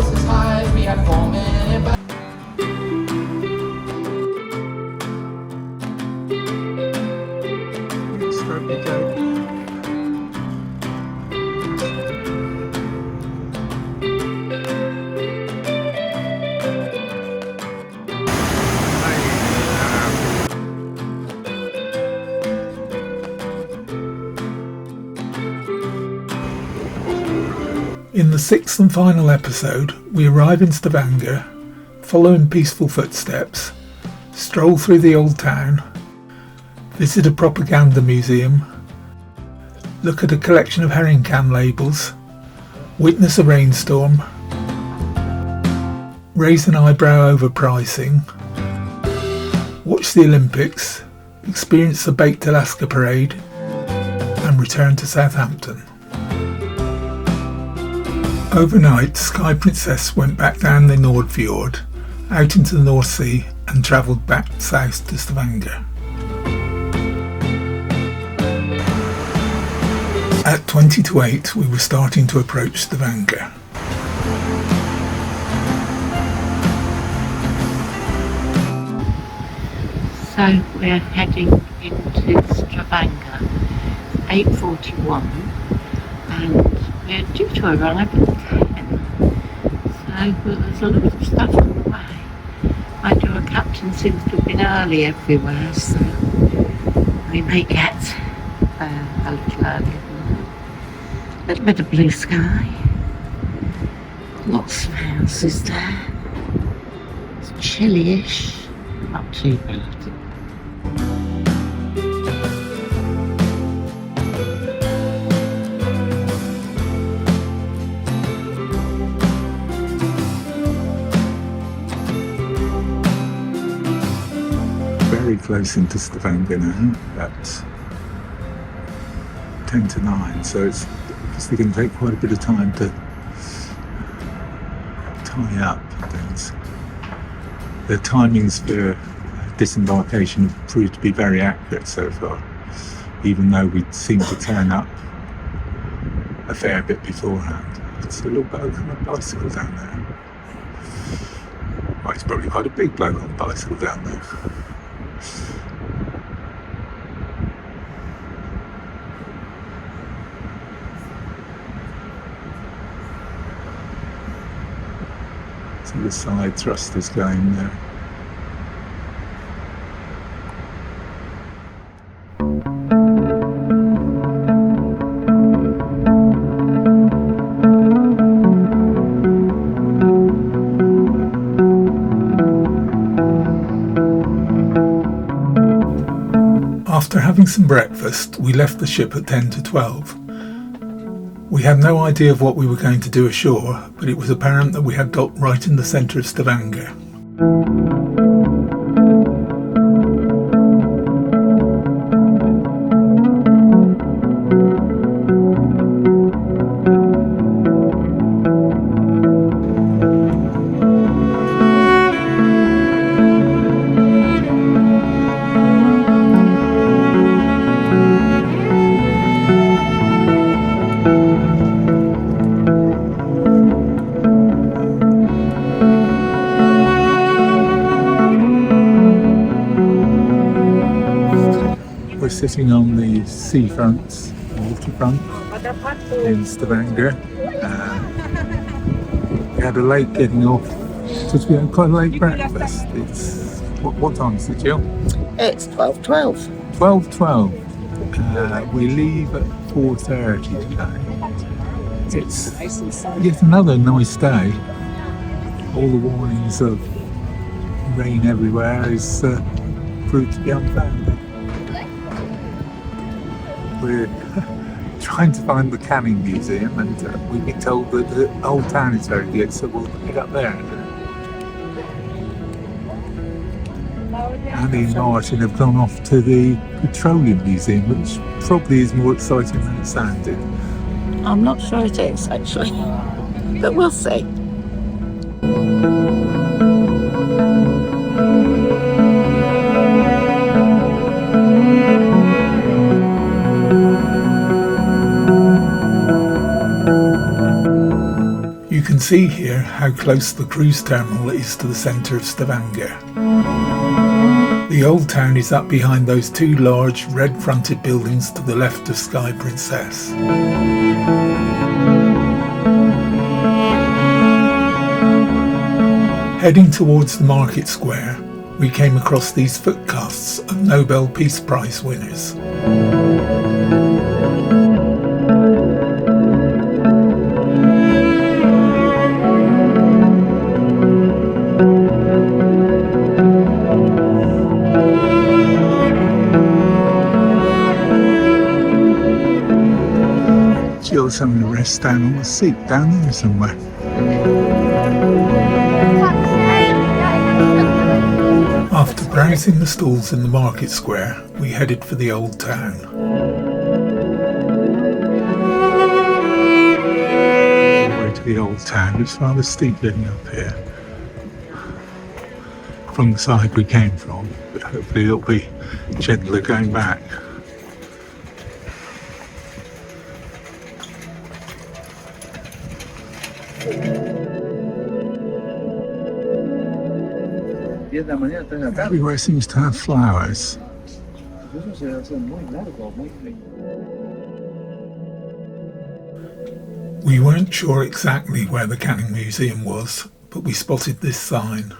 horses hide, we had 4 minute back. In the sixth and final episode, we arrive in Stavanger, follow in peaceful footsteps, stroll through the old town, visit a propaganda museum, look at a collection of herring can labels, witness a rainstorm, raise an eyebrow over pricing, watch the Olympics, experience the Baked Alaska parade, and return to Southampton. Overnight, Sky Princess went back down the Fjord, out into the North Sea, and travelled back south to Stavanger. At 20 to 8, we were starting to approach Stavanger. So we're heading into Stavanger, 8:41, and we're due to arrive at 10. So there's a lot of stuff on the way. Mind you, our captain seems to have been early everywhere, so we may get a little earlier than that. A little bit of blue sky, lots of houses there. It's chilly-ish, not too bad. Very close into Stavanger now, at 10 to 9, so it's obviously going to take quite a bit of time to tie up things. The timings for disembarkation have proved to be very accurate so far, even though we seem to turn up a fair bit beforehand. It's a little bloke on a bicycle down there. Well, it's probably quite a big bloke on a bicycle down there. So the side thrusters going there. After having some breakfast, we left the ship at 10 to 12. We had no idea of what we were going to do ashore, but it was apparent that we had docked right in the centre of Stavanger. We're sitting on the seafront, waterfront in Stavanger. We had a late getting off, because we had quite a late breakfast. It's what time is it, Jill? It's 12:12. 12:12. We leave at 4:30 today. It's yet another nice day. All the warnings of rain everywhere is proved to be unfounded. We're trying to find the canning museum, and we've been told that the old town is very good, so we'll head up there. Annie and Martin have gone off to the petroleum museum, which probably is more exciting than it sounded. I'm not sure it is, actually, but we'll see. You can see here how close the cruise terminal is to the centre of Stavanger. The old town is up behind those two large red-fronted buildings to the left of Sky Princess. Heading towards the market square, we came across these footcasts of Nobel Peace Prize winners. Jill's having a rest down on the seat down there somewhere. After browsing the stalls in the market square, we headed for the old town. The way to the old town, it's rather steep living up here. From the side we came from, but hopefully it'll be gentler going back. Everywhere seems to have flowers. We weren't sure exactly where the Canning Museum was, but we spotted this sign.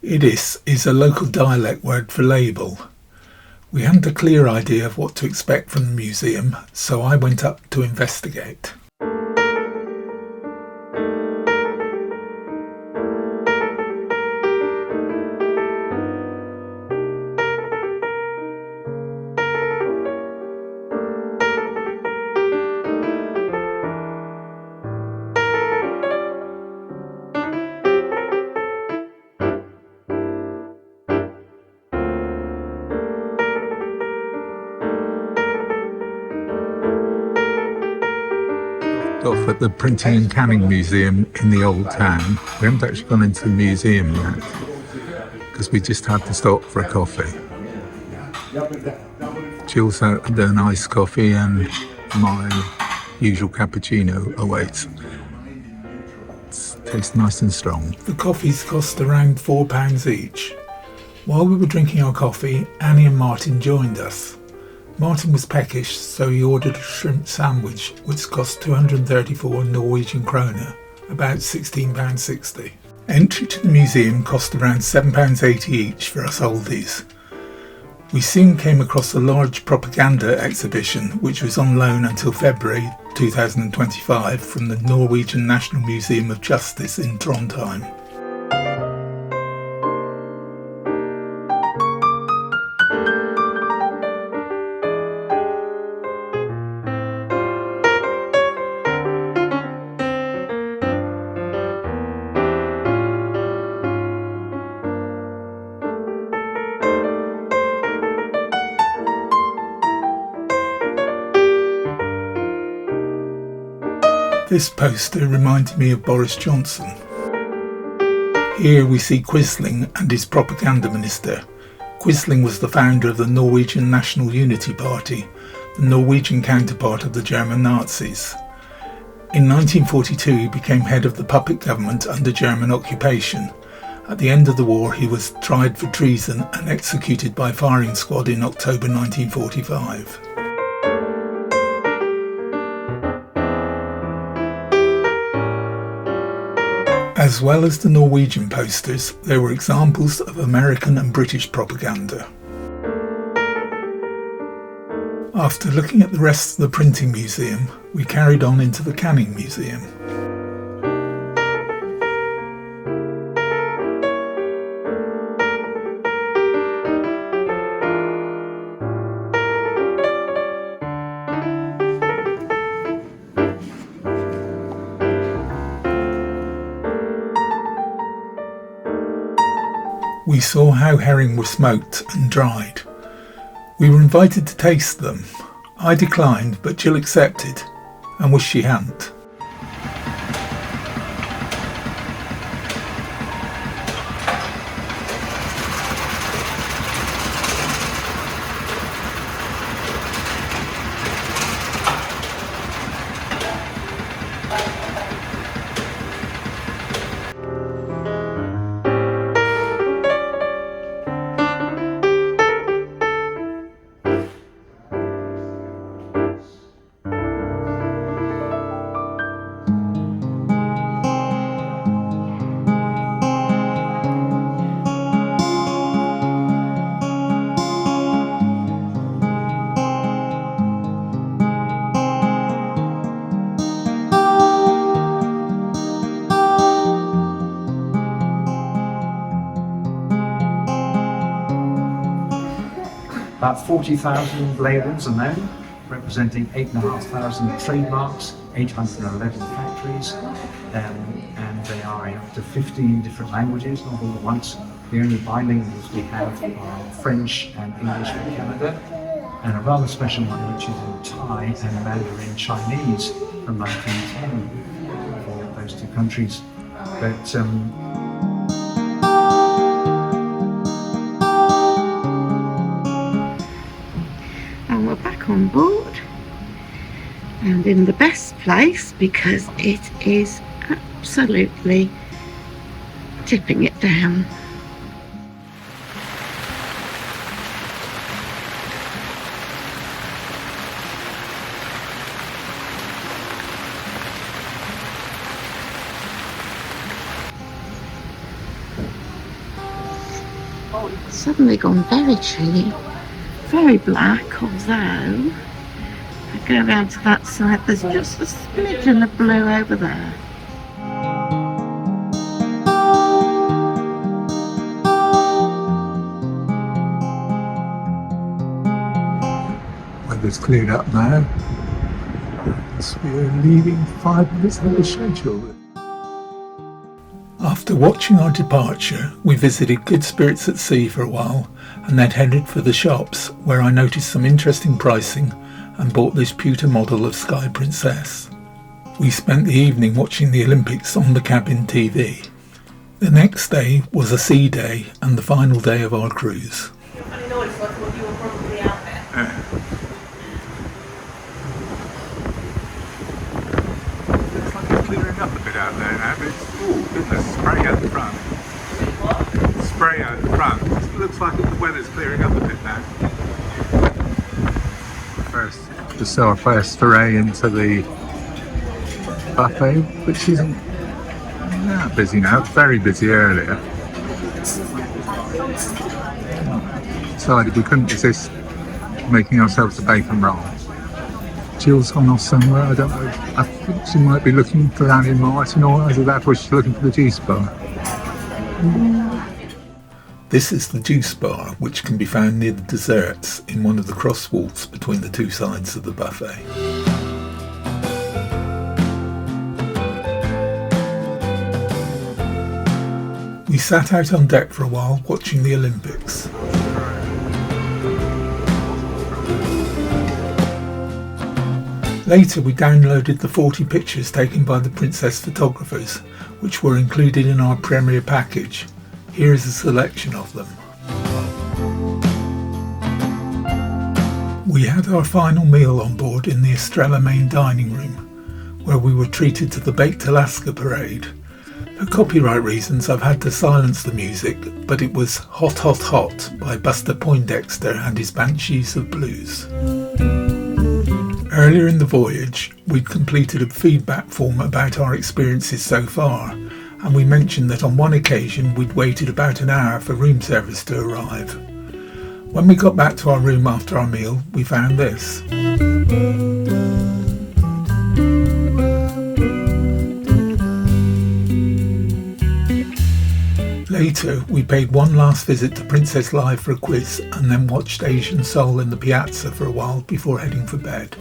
Idis is a local dialect word for label. We hadn't a clear idea of what to expect from the museum, so I went up to investigate. Off at the Printing and Canning Museum in the old town. We haven't actually gone into the museum yet because we just had to stop for a coffee. Jill's had an iced coffee and my usual cappuccino awaits. It tastes nice and strong. The coffees cost around £4 each. While we were drinking our coffee, Annie and Martin joined us. Martin was peckish, so he ordered a shrimp sandwich, which cost 234 Norwegian kroner, about £16.60. Entry to the museum cost around £7.80 each for us oldies. We soon came across a large propaganda exhibition, which was on loan until February 2025 from the Norwegian National Museum of Justice in Trondheim. This poster reminded me of Boris Johnson. Here we see Quisling and his propaganda minister. Quisling was the founder of the Norwegian National Unity Party, the Norwegian counterpart of the German Nazis. In 1942 he became head of the puppet government under German occupation. At the end of the war he was tried for treason and executed by firing squad in October 1945. As well as the Norwegian posters, there were examples of American and British propaganda. After looking at the rest of the printing museum, we carried on into the Canning Museum. We saw how herring were smoked and dried. We were invited to taste them. I declined, but Jill accepted, and wished she hadn't. About 40,000 labels are known, representing 8,500 trademarks, 811 factories, and they are in up to 15 different languages, not all at once. The only bilinguals we have are French and English from Canada, and a rather special one which is in Thai and Mandarin Chinese from 1910 for those two countries. But and we're back on board and in the best place because it is absolutely tipping it down. It's suddenly gone very chilly, very black, although I go around to that side, there's just a smidgen of blue over there. Weather's cleared up now. So we're leaving 5 minutes ahead of schedule. After watching our departure, we visited Good Spirits at Sea for a while and then headed for the shops, where I noticed some interesting pricing and bought this pewter model of Sky Princess. We spent the evening watching the Olympics on the cabin TV. The next day was a sea day and the final day of our cruise. I know it's like what you were probably out there. Looks like it's clearing up a bit out there now, but oh goodness, spray out the front. What? Spray out the front. It looks like the weather's clearing up a bit now. Just saw our first foray into the buffet, which isn't that busy now. It's very busy earlier. Decided we couldn't resist making ourselves a bacon roll. Jill's gone off somewhere, I don't know. I think she might be looking for Annie Martin, or either that or she's looking for the juice bar. This is the juice bar, which can be found near the desserts in one of the cross walks between the two sides of the buffet. We sat out on deck for a while watching the Olympics. Later we downloaded the 40 pictures taken by the Princess photographers, which were included in our Premier package. Here is a selection of them. We had our final meal on board in the Estrella main dining room, where we were treated to the Baked Alaska parade. For copyright reasons I've had to silence the music, but it was Hot Hot Hot by Buster Poindexter and his Banshees of Blues. Earlier in the voyage, we'd completed a feedback form about our experiences so far, and we mentioned that on one occasion we'd waited about an hour for room service to arrive. When we got back to our room after our meal, we found this. Later, we paid one last visit to Princess Live for a quiz and then watched Asian Soul in the Piazza for a while before heading for bed.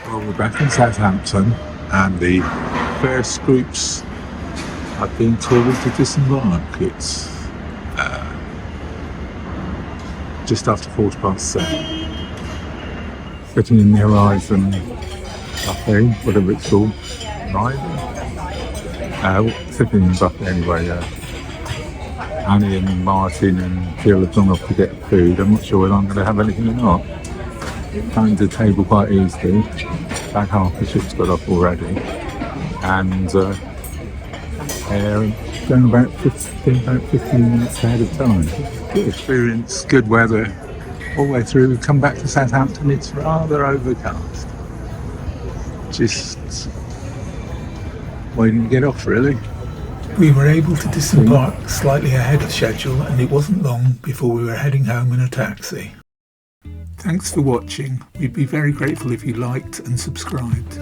Well, we're back in Southampton, and the first groups have been told to disembark. It's just after 7:15. Getting in the horizon buffet, whatever it's called, sipping in buffet anyway. Annie and Martin and Jill have gone off to get food. I'm not sure whether I'm going to have anything or not. Found the table quite easily. About half the ship's got off already, and they're going about 15 minutes ahead of time. Good experience, good weather all the way through. We've come back to Southampton. It's rather overcast. Just waiting to get off, really. We were able to disembark slightly ahead of schedule, and it wasn't long before we were heading home in a taxi. Thanks for watching. We'd be very grateful if you liked and subscribed.